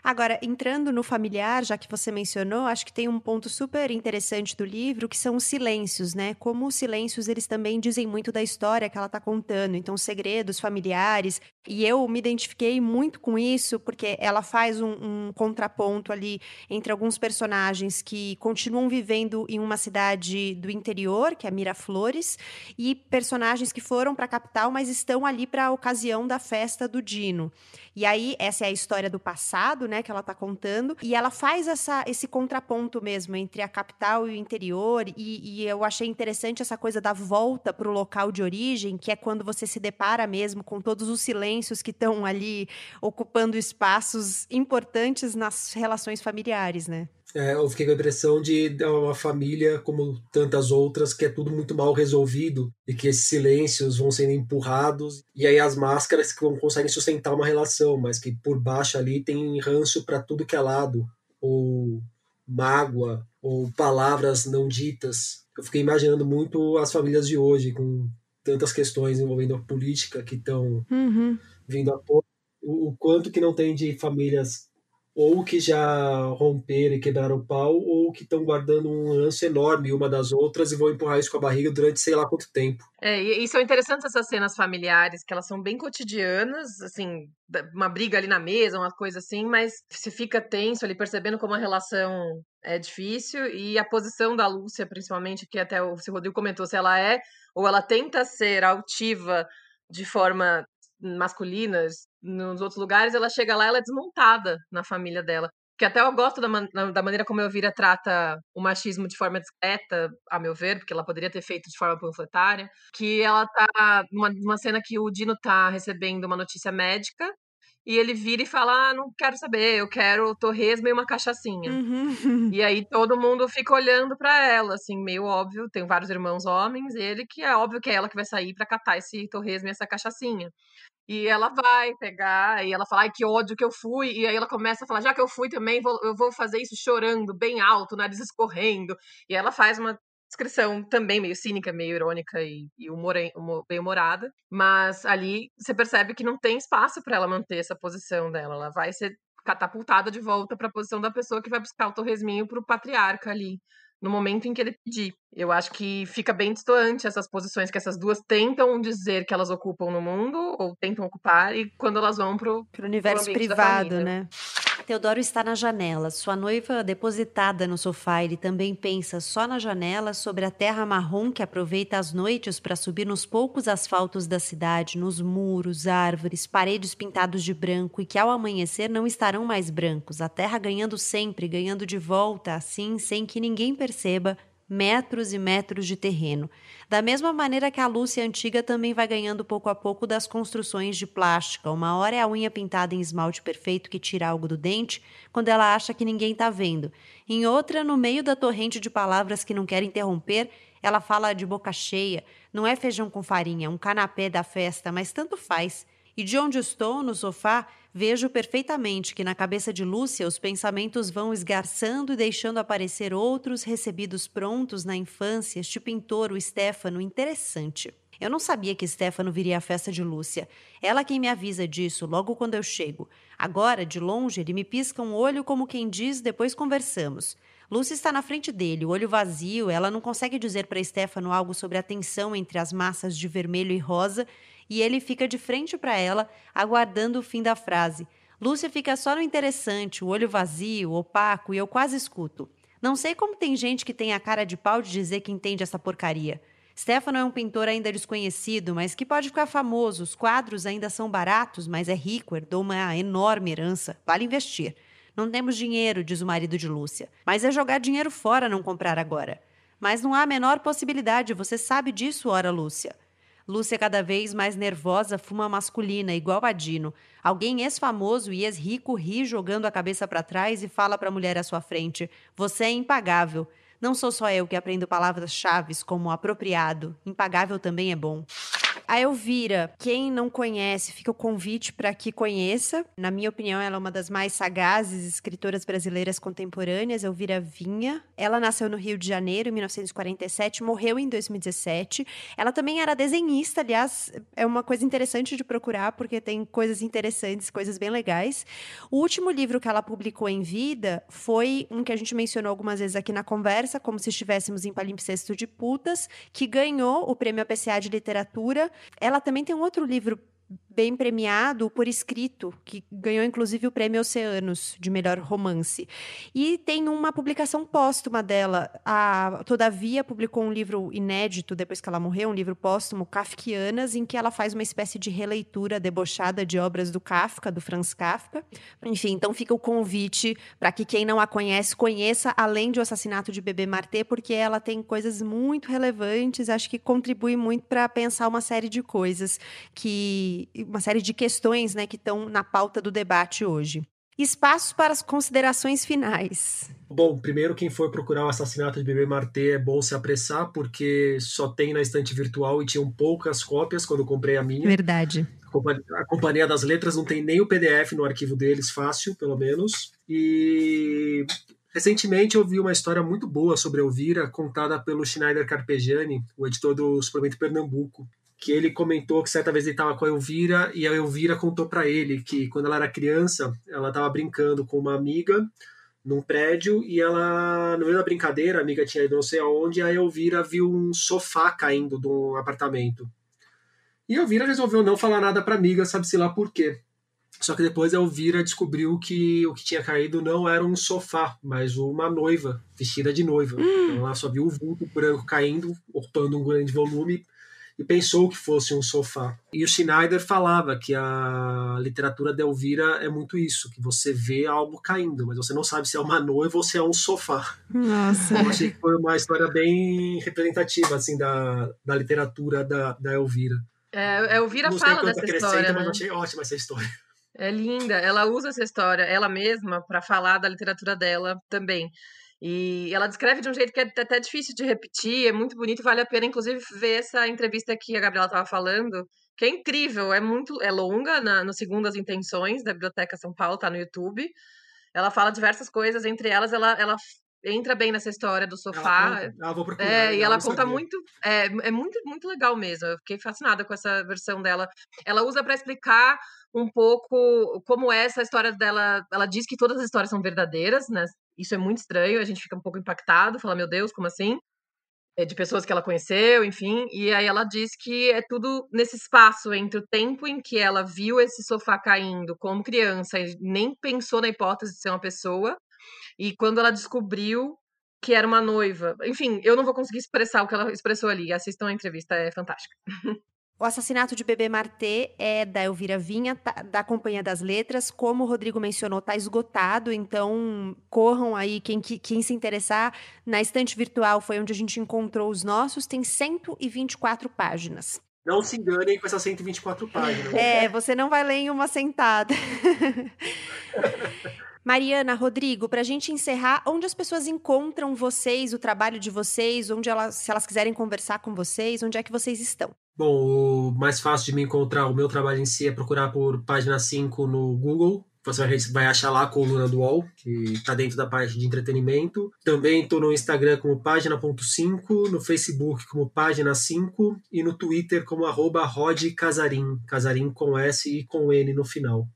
Agora, entrando no familiar, já que você mencionou, acho que tem um ponto super interessante do livro, que são os silêncios, né? Como os silêncios, eles também dizem muito da história que ela está contando. Então, segredos familiares. E eu me identifiquei muito com isso, porque ela faz um contraponto ali entre alguns personagens que continuam vivendo em uma cidade do interior, que é Miraflores, e personagens que foram para a capital, mas estão ali para a ocasião da festa do Dino. E aí, essa é a história do passado, né, que ela tá contando, e ela faz esse contraponto mesmo entre a capital e o interior, e eu achei interessante essa coisa da volta pro local de origem, que é quando você se depara mesmo com todos os silêncios que estão ali ocupando espaços importantes nas relações familiares, né? Eu fiquei com a impressão de uma família, como tantas outras, que é tudo muito mal resolvido e que esses silêncios vão sendo empurrados e aí as máscaras que não conseguem sustentar uma relação, mas que por baixo ali tem ranço para tudo que é lado, ou mágoa, ou palavras não ditas. Eu fiquei imaginando muito as famílias de hoje, com tantas questões envolvendo a política que estão vindo à tona, o quanto que não tem de famílias ou que já romperam e quebraram o pau, ou que estão guardando um ranço enorme uma das outras e vão empurrar isso com a barriga durante sei lá quanto tempo. E são interessantes essas cenas familiares, que elas são bem cotidianas, assim, uma briga ali na mesa, uma coisa assim, mas você fica tenso ali, percebendo como a relação é difícil, e a posição da Lúcia, principalmente, que até o Rodrigo comentou, se ela é, ou ela tenta ser altiva de forma masculina, nos outros lugares, ela chega lá, ela é desmontada na família dela. Que até eu gosto da maneira como a Elvira trata o machismo de forma discreta, a meu ver, porque ela poderia ter feito de forma panfletária. Que ela tá numa cena que o Dino tá recebendo uma notícia médica e ele vira e fala: não quero saber, eu quero torresmo e uma cachaçinha. E aí todo mundo fica olhando pra ela, assim, meio óbvio. Tem vários irmãos homens, ele que é óbvio que é ela que vai sair pra catar esse torresmo e essa cachaçinha. E ela vai pegar, e ela fala, ai, que ódio que eu fui. E aí ela começa a falar, já que eu fui também, eu vou fazer isso chorando, bem alto, nariz escorrendo. E ela faz uma descrição também meio cínica, meio irônica e bem humorada. Mas ali você percebe que não tem espaço para ela manter essa posição dela. Ela vai ser catapultada de volta para a posição da pessoa que vai buscar o torresminho pro patriarca ali, no momento em que ele pedir. Eu acho que fica bem distoante essas posições que essas duas tentam dizer que elas ocupam no mundo, ou tentam ocupar, e quando elas vão pro universo ambiente da privado, família. né? Teodoro está na janela, sua noiva depositada no sofá. Ele também pensa só na janela, sobre a terra marrom que aproveita as noites para subir nos poucos asfaltos da cidade, nos muros, árvores, paredes pintados de branco e que ao amanhecer não estarão mais brancos. A terra ganhando sempre, ganhando de volta, assim, sem que ninguém perceba, metros e metros de terreno. Da mesma maneira que a Lúcia antiga também vai ganhando pouco a pouco das construções de plástica. Uma hora é a unha pintada em esmalte perfeito que tira algo do dente, quando ela acha que ninguém está vendo. Em outra, no meio da torrente de palavras que não quer interromper, ela fala de boca cheia. Não é feijão com farinha, é um canapé da festa, mas tanto faz. E de onde estou, no sofá, vejo perfeitamente que na cabeça de Lúcia os pensamentos vão esgarçando e deixando aparecer outros recebidos prontos na infância. Este pintor, o Stefano, interessante. Eu não sabia que Stefano viria à festa de Lúcia. Ela quem me avisa disso logo quando eu chego. Agora, de longe, ele me pisca um olho como quem diz, depois conversamos. Lúcia está na frente dele, o olho vazio. Ela não consegue dizer para Stefano algo sobre a tensão entre as massas de vermelho e rosa, e ele fica de frente para ela, aguardando o fim da frase. Lúcia fica só no interessante, o olho vazio, opaco, e eu quase escuto. Não sei como tem gente que tem a cara de pau de dizer que entende essa porcaria. Stefano é um pintor ainda desconhecido, mas que pode ficar famoso. Os quadros ainda são baratos, mas é rico, herdou uma enorme herança. Vale investir. Não temos dinheiro, diz o marido de Lúcia. Mas é jogar dinheiro fora não comprar agora. Mas não há a menor possibilidade, você sabe disso, ora, Lúcia. Lúcia, cada vez mais nervosa, fuma masculina, igual a Dino. Alguém ex-famoso e ex-rico ri jogando a cabeça para trás e fala para a mulher à sua frente: você é impagável. Não sou só eu que aprendo palavras-chave como apropriado. Impagável também é bom. A Elvira, quem não conhece, fica o convite para que conheça. Na minha opinião, ela é uma das mais sagazes escritoras brasileiras contemporâneas, Elvira Vinha. Ela nasceu no Rio de Janeiro, em 1947, morreu em 2017. Ela também era desenhista, aliás, é uma coisa interessante de procurar, porque tem coisas interessantes, coisas bem legais. O último livro que ela publicou em vida foi um que a gente mencionou algumas vezes aqui na conversa, Como se estivéssemos em Palimpsesto de Putas, que ganhou o Prêmio APCA de Literatura. Ela também tem um outro livro bem premiado, Por Escrito, que ganhou inclusive o Prêmio Oceanos de melhor romance. E tem uma publicação póstuma dela. A Todavia publicou um livro inédito depois que ela morreu, um livro póstumo, Kafkianas, em que ela faz uma espécie de releitura debochada de obras do Kafka, do Franz Kafka. Enfim, então fica o convite para que quem não a conhece, conheça, além de O Assassinato de Bebê Martê, porque ela tem coisas muito relevantes, acho que contribui muito para pensar uma série de coisas uma série de questões, né, que estão na pauta do debate hoje. Espaço para as considerações finais. Bom, primeiro, quem for procurar O Assassinato de Bebê Martê é bom se apressar, porque só tem na estante virtual e tinham poucas cópias quando eu comprei a minha. Verdade. A Companhia das Letras não tem nem o PDF no arquivo deles, fácil, pelo menos. E recentemente eu vi uma história muito boa sobre Elvira, contada pelo Schneider Carpegiani, o editor do Suplemento Pernambuco, que ele comentou que certa vez ele estava com a Elvira e a Elvira contou para ele que quando ela era criança, ela estava brincando com uma amiga num prédio e ela, no meio da brincadeira, a amiga tinha ido não sei aonde, e a Elvira viu um sofá caindo de um apartamento. E a Elvira resolveu não falar nada para a amiga, sabe-se lá por quê. Só que depois a Elvira descobriu que o que tinha caído não era um sofá, mas uma noiva, vestida de noiva. Então ela só viu o vulto branco caindo, ocupando um grande volume, e pensou que fosse um sofá. E o Schneider falava que a literatura da Elvira é muito isso, que você vê algo caindo, mas você não sabe se é uma noiva ou se é um sofá. Nossa. Eu achei que foi uma história bem representativa assim, da literatura da Elvira. A Elvira fala dessa história, mas né? eu achei ótima essa história. É linda, ela usa essa história, ela mesma, para falar da literatura dela também. E ela descreve de um jeito que é até difícil de repetir, é muito bonito, vale a pena, inclusive, ver essa entrevista que a Gabriela estava falando, que é incrível, é longa, no Segundo as Intenções, da Biblioteca São Paulo, tá no YouTube. Ela fala diversas coisas, entre elas, ela entra bem nessa história do sofá. Vou procurar. E ela conta muito. É muito, muito legal mesmo. Eu fiquei fascinada com essa versão dela. Ela usa para explicar um pouco como é essa história dela. Ela diz que todas as histórias são verdadeiras, né? Isso é muito estranho, a gente fica um pouco impactado, fala, meu Deus, como assim? de pessoas que ela conheceu, enfim, e aí ela diz que é tudo nesse espaço entre o tempo em que ela viu esse sofá caindo como criança e nem pensou na hipótese de ser uma pessoa, e quando ela descobriu que era uma noiva. Enfim, eu não vou conseguir expressar o que ela expressou ali. Assistam a entrevista, é fantástica. O Assassinato de Bebê Martê é da Elvira Vinha, da Companhia das Letras. Como o Rodrigo mencionou, está esgotado, então corram aí, quem se interessar. Na estante virtual foi onde a gente encontrou os nossos, tem 124 páginas. Não se enganem com essas 124 páginas. Você não vai ler em uma sentada. Mariana, Rodrigo, para a gente encerrar, onde as pessoas encontram vocês, o trabalho de vocês, se elas quiserem conversar com vocês, onde é que vocês estão? Bom, o mais fácil de me encontrar, o meu trabalho em si, é procurar por Página 5 no Google. Você vai achar lá a coluna do UOL, que está dentro da parte de entretenimento. Também estou no Instagram como Página.5, no Facebook como Página 5 e no Twitter como @rodcasarim, Casarim com S e com N no final.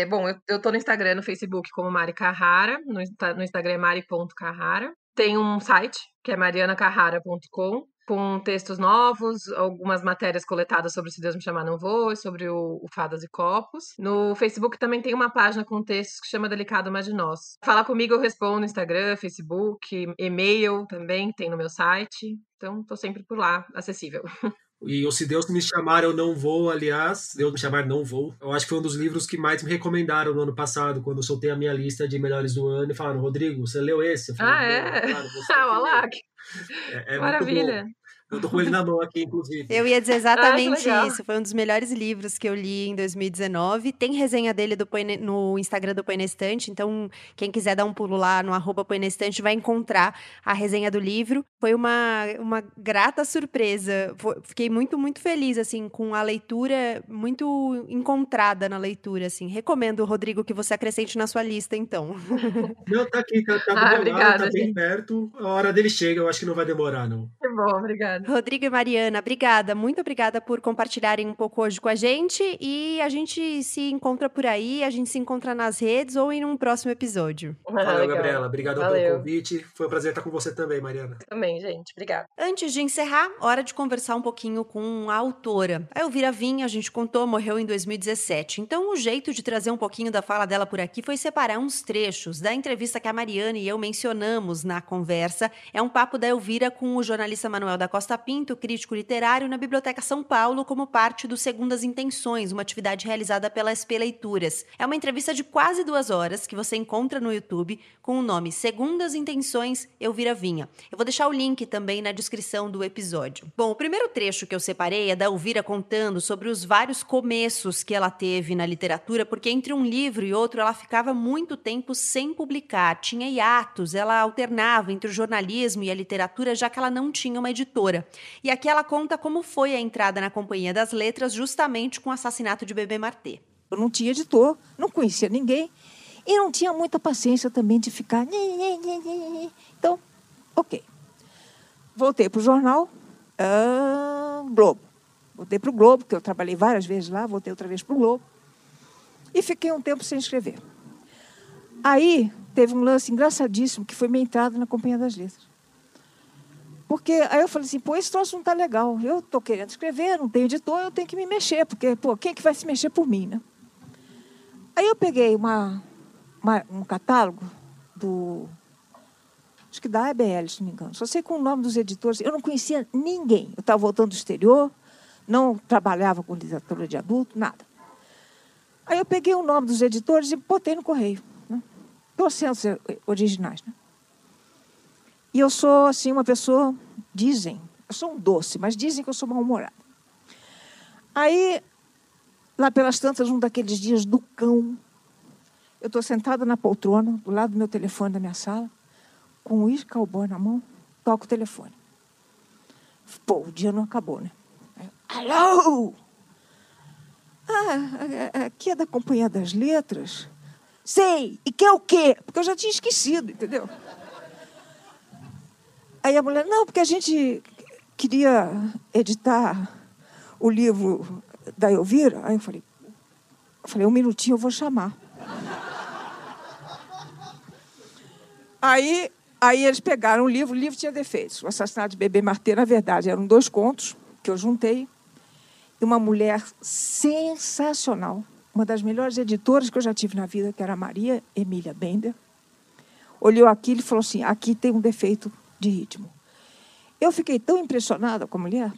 Bom, eu tô no Instagram, no Facebook como Mari Carrara, no Instagram é mari.carrara. Tem um site, que é marianacarrara.com, com textos novos, algumas matérias coletadas sobre Se Deus Me Chamar Não Vou, e sobre o Fadas e Copos. No Facebook também tem uma página com textos que chama Delicado Mas de Nós. Falar comigo eu respondo no Instagram, Facebook, e-mail também tem no meu site. Então, tô sempre por lá, acessível. E o Se Deus Me Chamar Eu Não Vou, aliás, Se Deus Me Chamar Não Vou, eu acho que foi um dos livros que mais me recomendaram no ano passado, quando eu soltei a minha lista de melhores do ano, e falaram, Rodrigo, você leu esse? Eu falei, claro, você olha lá, maravilha. Muito bom. Eu tô com ele na mão aqui, inclusive. Eu ia dizer exatamente isso. Foi um dos melhores livros que eu li em 2019. Tem resenha dele no Instagram do Põe na Estante. Então, quem quiser dar um pulo lá no @Põe na Estante vai encontrar a resenha do livro. Foi uma grata surpresa. Fiquei muito, muito feliz, assim, com a leitura, muito encontrada na leitura, assim. Recomendo, Rodrigo, que você acrescente na sua lista, então. Não, tá aqui, tá do meu lado, tá bem perto. A hora dele chega, eu acho que não vai demorar, não. Que bom, obrigada. Rodrigo e Mariana, obrigada, muito obrigada por compartilharem um pouco hoje com a gente e a gente se encontra por aí, a gente se encontra nas redes ou em um próximo episódio. Valeu, Gabriela, obrigado pelo convite, foi um prazer estar com você também, Mariana. Também, gente, obrigada. Antes de encerrar, hora de conversar um pouquinho com a autora. A Elvira Vinha, a gente contou, morreu em 2017, então o jeito de trazer um pouquinho da fala dela por aqui foi separar uns trechos da entrevista que a Mariana e eu mencionamos na conversa. É um papo da Elvira com o jornalista Manuel da Costa Pinto, crítico literário, na Biblioteca São Paulo, como parte do Segundas Intenções, uma atividade realizada pela SP Leituras. É uma entrevista de quase 2 horas que você encontra no YouTube com o nome Segundas Intenções, Elvira Vinha. Eu vou deixar o link também na descrição do episódio. Bom, o primeiro trecho que eu separei é da Elvira contando sobre os vários começos que ela teve na literatura, porque entre um livro e outro ela ficava muito tempo sem publicar, tinha hiatos, ela alternava entre o jornalismo e a literatura, já que ela não tinha uma editora. E aqui ela conta como foi a entrada na Companhia das Letras justamente com o Assassinato de Bebê Martê. Eu não tinha editor, não conhecia ninguém e não tinha muita paciência também de ficar... Então, ok. Voltei para o jornal Globo. Voltei para o Globo, porque eu trabalhei várias vezes lá, voltei outra vez para o Globo. E fiquei um tempo sem escrever. Aí teve um lance engraçadíssimo, que foi minha entrada na Companhia das Letras. Porque aí eu falei assim, esse troço não está legal. Eu estou querendo escrever, não tenho editor, eu tenho que me mexer, porque, quem é que vai se mexer por mim, né? Aí eu peguei um catálogo acho que da ABL, se não me engano. Só sei com o nome dos editores. Eu não conhecia ninguém. Eu estava voltando do exterior, não trabalhava com literatura de adulto, nada. Aí eu peguei o nome dos editores e botei no correio. Né? 200 originais, né? E eu sou, assim, uma pessoa, dizem, eu sou um doce, mas dizem que eu sou mal-humorada. Aí, lá pelas tantas, um daqueles dias do cão, eu estou sentada na poltrona, do lado do meu telefone da minha sala, com um uísque cowboy na mão, toco o telefone. O dia não acabou, né? Aí, alô! Aqui é da Companhia das Letras? Sei! E quer o quê? Porque eu já tinha esquecido, entendeu? Aí a mulher, não, porque a gente queria editar o livro da Elvira. Aí eu falei, 1 minutinho, eu vou chamar. Aí Aí eles pegaram o livro tinha defeitos. O Assassinato de Bebê Martê, na verdade, eram 2 contos que eu juntei. E uma mulher sensacional, uma das melhores editoras que eu já tive na vida, que era a Maria Emília Bender, olhou aquilo e falou assim, aqui tem um defeito de ritmo. Eu fiquei tão impressionada com a mulher,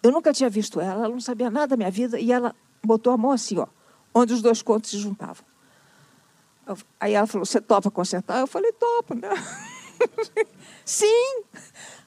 eu nunca tinha visto ela não sabia nada da minha vida, e ela botou a mão assim, ó, onde os 2 contos se juntavam. Aí ela falou, você topa consertar? Eu falei, topo, né? Sim!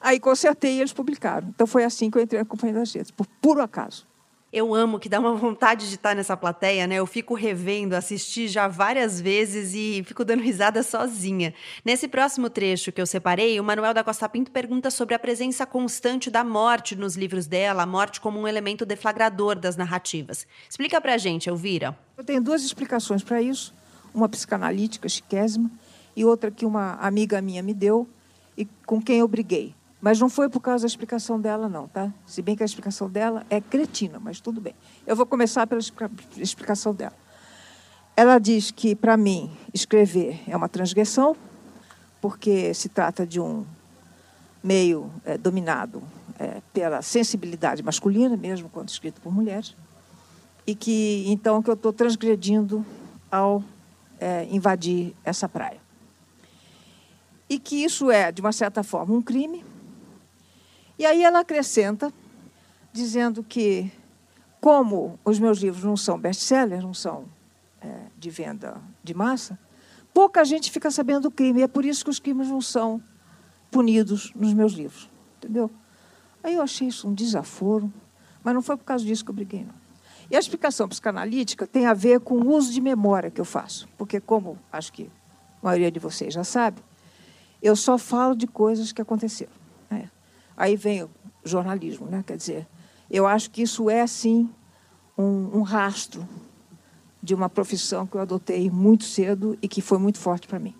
Aí consertei e eles publicaram. Então foi assim que eu entrei na Companhia das Letras, por puro acaso. Eu amo, que dá uma vontade de estar nessa plateia, né? Eu fico revendo, assisti já várias vezes e fico dando risada sozinha. Nesse próximo trecho que eu separei, o Manuel da Costa Pinto pergunta sobre a presença constante da morte nos livros dela, a morte como um elemento deflagrador das narrativas. Explica pra gente, Elvira. Eu tenho 2 explicações para isso, uma psicanalítica chiquésima e outra que uma amiga minha me deu e com quem eu briguei. Mas não foi por causa da explicação dela, não, tá? Se bem que a explicação dela é cretina, mas tudo bem. Eu vou começar pela explicação dela. Ela diz que, para mim, escrever é uma transgressão, porque se trata de um meio dominado pela sensibilidade masculina, mesmo quando escrito por mulheres, e que, então, que eu estou transgredindo ao invadir essa praia. E que isso é, de uma certa forma, um crime. E aí ela acrescenta, dizendo que, como os meus livros não são best-sellers, não são de venda de massa, pouca gente fica sabendo do crime. E é por isso que os crimes não são punidos nos meus livros. Entendeu? Aí eu achei isso um desaforo, mas não foi por causa disso que eu briguei, não. E a explicação psicanalítica tem a ver com o uso de memória que eu faço. Porque, como acho que a maioria de vocês já sabe, eu só falo de coisas que aconteceram. Né? Aí vem o jornalismo, né? Quer dizer, eu acho que isso é, sim, um rastro de uma profissão que eu adotei muito cedo e que foi muito forte para mim.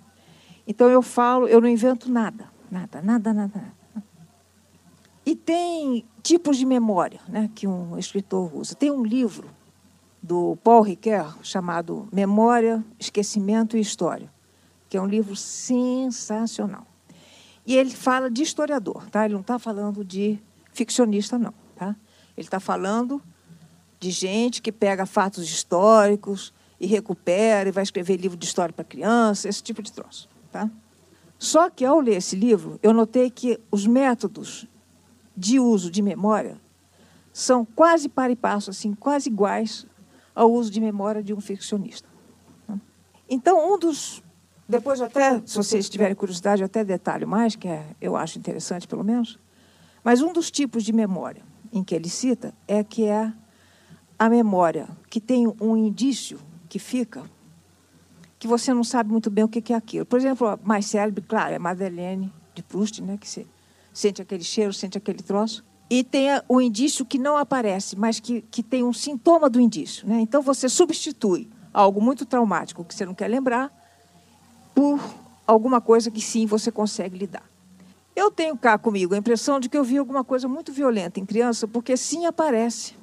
Então, eu falo, eu não invento nada. E tem tipos de memória, né, que um escritor usa. Tem um livro do Paul Ricoeur chamado Memória, Esquecimento e História, que é um livro sensacional. E ele fala de historiador, tá? Ele não está falando de ficcionista, não. Tá? Ele está falando de gente que pega fatos históricos e recupera e vai escrever livro de história para criança, esse tipo de troço. Tá? Só que, ao ler esse livro, eu notei que os métodos de uso de memória são quase par e passo, assim, quase iguais ao uso de memória de um ficcionista. Então, um dos... Depois, até, se vocês tiverem curiosidade, eu até detalho mais, que eu acho interessante, pelo menos. Mas um dos tipos de memória em que ele cita é que é a memória que tem um indício que fica, que você não sabe muito bem o que é aquilo. Por exemplo, a mais célebre, claro, é Madeleine de Proust, né, que você sente aquele cheiro, sente aquele troço. E tem o indício que não aparece, mas que tem um sintoma do indício. Né? Então, você substitui algo muito traumático que você não quer lembrar por alguma coisa que, sim, você consegue lidar. Eu tenho cá comigo a impressão de que eu vi alguma coisa muito violenta em criança, porque, sim, aparece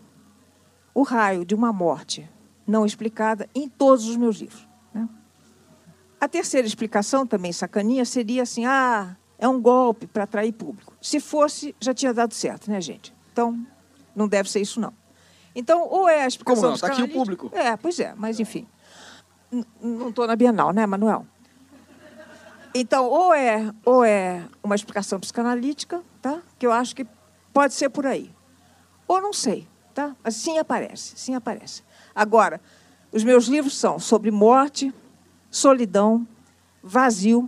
o raio de uma morte não explicada em todos os meus livros. Né? A terceira explicação, também sacaninha, seria assim, é um golpe para atrair público. Se fosse, já tinha dado certo, né, gente? Então, não deve ser isso, não. Então, ou é a explicação... Como não? Está aqui o público. Pois é, mas enfim. Não estou na Bienal, né, Manuel? Então, ou é uma explicação psicanalítica, tá? Que eu acho que pode ser por aí. Ou não sei, tá? Mas sim aparece. Agora, os meus livros são sobre morte, solidão, vazio.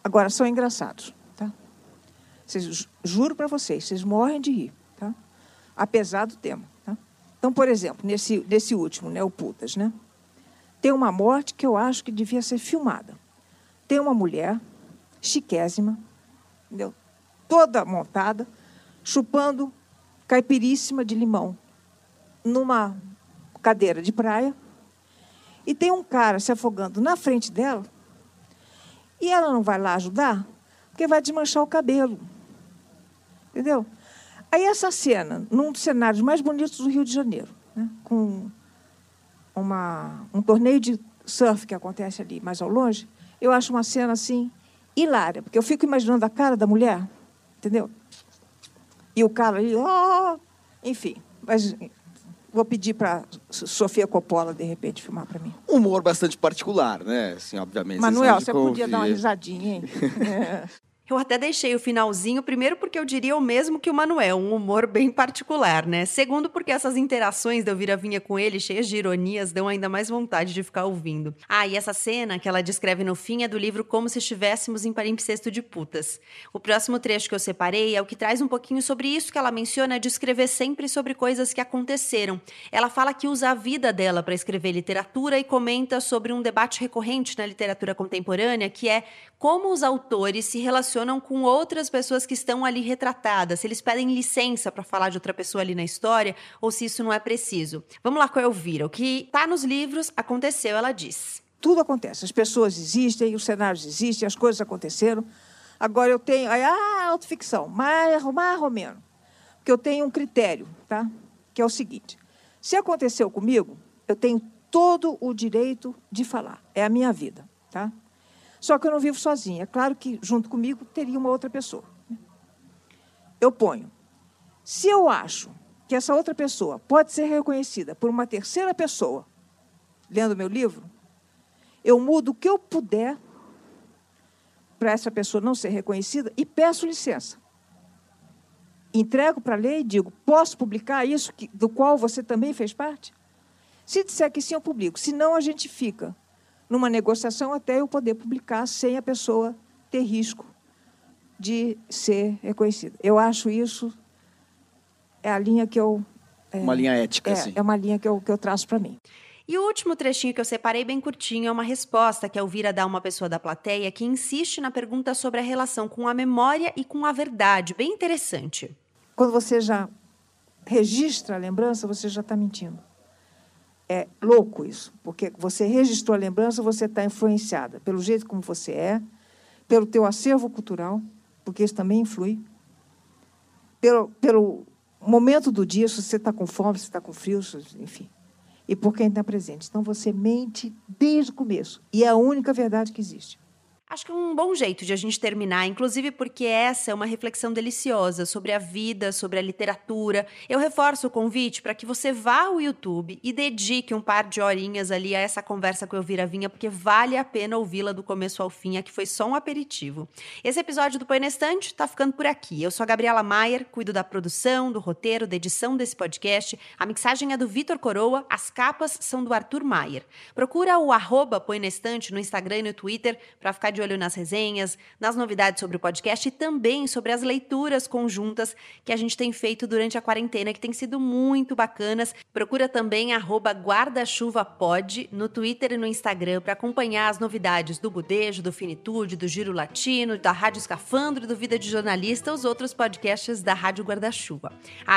Agora, são engraçados, tá? Juro para vocês, vocês morrem de rir, tá? Apesar do tema, tá? Então, por exemplo, nesse último, né, o Putas, né? Tem uma morte que eu acho que devia ser filmada. Tem uma mulher chiquésima, entendeu? Toda montada, chupando caipiríssima de limão numa cadeira de praia, e tem um cara se afogando na frente dela, e ela não vai lá ajudar, porque vai desmanchar o cabelo. Entendeu? Aí essa cena, num dos cenários mais bonitos do Rio de Janeiro, né, com um torneio de surf que acontece ali mais ao longe, eu acho uma cena assim hilária, porque eu fico imaginando a cara da mulher, entendeu? E o cara ali, enfim, mas vou pedir para Sofia Coppola, de repente, filmar para mim. Humor bastante particular, né? Assim, obviamente. Manuel, você podia dar uma risadinha, hein? Eu até deixei o finalzinho, primeiro porque eu diria o mesmo que o Manuel, um humor bem particular, né? Segundo porque essas interações de Elvira Vinha com ele, cheias de ironias, dão ainda mais vontade de ficar ouvindo. E essa cena que ela descreve no fim é do livro Como se Estivéssemos em Palimpsesto de Putas. O próximo trecho que eu separei é o que traz um pouquinho sobre isso que ela menciona de escrever sempre sobre coisas que aconteceram. Ela fala que usa a vida dela para escrever literatura e comenta sobre um debate recorrente na literatura contemporânea, que é como os autores se relacionam com outras pessoas que estão ali retratadas, se eles pedem licença para falar de outra pessoa ali na história ou se isso não é preciso. Vamos lá com a Elvira. O que está nos livros aconteceu, ela diz. Tudo acontece. As pessoas existem, os cenários existem, as coisas aconteceram. Agora eu tenho... autoficção, mais ou menos. Porque eu tenho um critério, tá? Que é o seguinte. Se aconteceu comigo, eu tenho todo o direito de falar. É a minha vida, tá? Só que eu não vivo sozinha. É claro que, junto comigo, teria uma outra pessoa. Eu ponho. Se eu acho que essa outra pessoa pode ser reconhecida por uma terceira pessoa, lendo meu livro, eu mudo o que eu puder para essa pessoa não ser reconhecida e peço licença. Entrego para a lei e digo, posso publicar isso do qual você também fez parte? Se disser que sim, eu publico. Senão, a gente fica numa negociação até eu poder publicar sem a pessoa ter risco de ser reconhecida. Eu acho isso é a linha que eu... uma linha ética, sim. É uma linha que eu traço para mim. E o último trechinho que eu separei bem curtinho é uma resposta que a Elvira dá a uma pessoa da plateia que insiste na pergunta sobre a relação com a memória e com a verdade. Bem interessante. Quando você já registra a lembrança, você já está mentindo. É louco isso, porque você registrou a lembrança, você está influenciada pelo jeito como você é, pelo teu acervo cultural, porque isso também influi, pelo momento do dia, se você está com fome, se está com frio, enfim, e por quem está presente. Então, você mente desde o começo, e é a única verdade que existe. Acho que é um bom jeito de a gente terminar, inclusive porque essa é uma reflexão deliciosa sobre a vida, sobre a literatura. Eu reforço o convite para que você vá ao YouTube e dedique um par de horinhas ali a essa conversa com a Elvira Vinha, porque vale a pena ouvi-la do começo ao fim, aqui foi só um aperitivo. Esse episódio do Põe na Estante tá ficando por aqui. Eu sou a Gabriela Maier, cuido da produção, do roteiro, da edição desse podcast. A mixagem é do Vitor Coroa, as capas são do Arthur Maier. Procura o @Põe na Estante no Instagram e no Twitter para ficar de olho nas resenhas, nas novidades sobre o podcast e também sobre as leituras conjuntas que a gente tem feito durante a quarentena, que tem sido muito bacanas. Procura também @guarda-chuva-pod no Twitter e no Instagram para acompanhar as novidades do Budejo, do Finitude, do Giro Latino, da Rádio Escafandro, do Vida de Jornalista, os outros podcasts da Rádio Guarda-Chuva.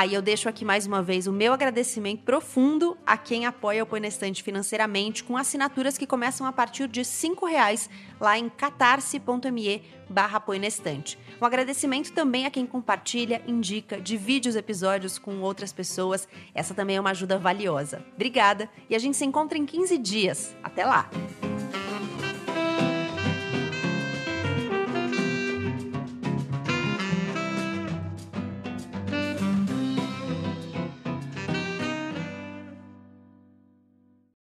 E eu deixo aqui mais uma vez o meu agradecimento profundo a quem apoia o Põe na Estante financeiramente com assinaturas que começam a partir de R$5 lá em catarse.me/Põe na Estante. Um agradecimento também a quem compartilha, indica, divide os episódios com outras pessoas. Essa também é uma ajuda valiosa. Obrigada e a gente se encontra em 15 dias. Até lá!